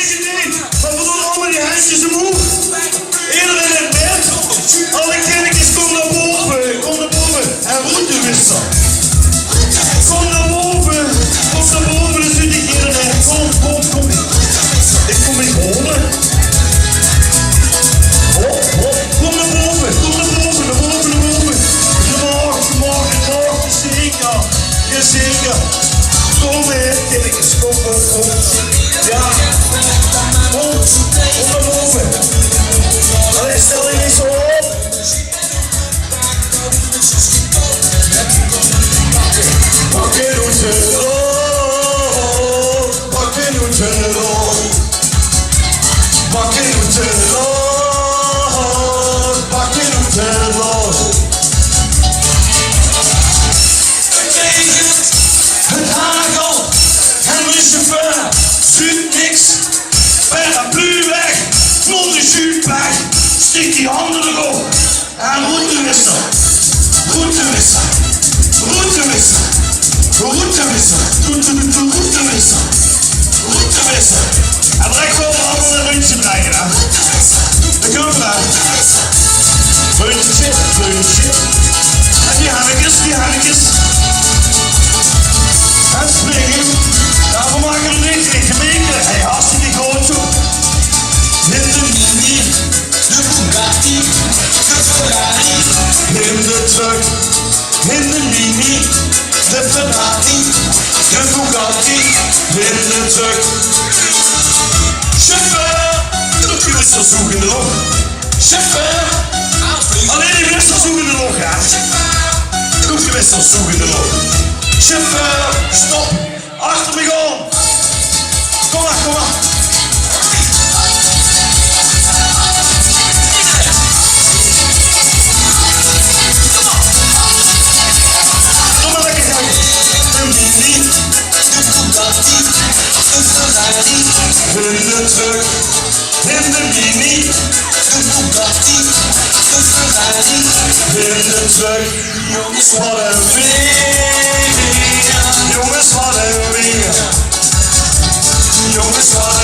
zeker niet. Maar we doen allemaal die handjes omhoog. Iedereen in het bed. Alle kindertjes, kom naar boven. Kom naar boven. En routewisser. Kom naar boven. Kom naar boven, dan zit ik hier erin. Kom. Ik kom niet horen. Kom naar boven. Zeker. Kom weer, kindertjes, kom. Ja. Kom naar boven. Allee, stel je niet zo op. Pakken het hagel en de chauffeur ziet niks. Paraplu weg, vlot de jus weg, steekt die handen erop en routewisser. En direct gewoon allemaal een rondje brengen, hè. Dan komen we. Puntje. En die hannetjes. En springen. Ja, we maken er niks in gemeenken. Hey, hartstikke goed zo. In de Mini, de Bugatti, de Ferrari. In de truck, in de Mini, de Ferrari, de Bugatti. In de truck. Chauffeur, de wissel zoeken erop. Chauffeur, alleen die wissel zoeken erop, ja. Doe de wissel zoeken erop. Chauffeur, stop! Achter me gewoon! Kom maar! Kom maar lekker gaan! De Mini, de Bugatti, de Ferrari, in de truck. In de Mini, de Bugatti, de Ferrari, in de truck. Jongens, wat een weer! Jongens, wat een weer! Jongens, wat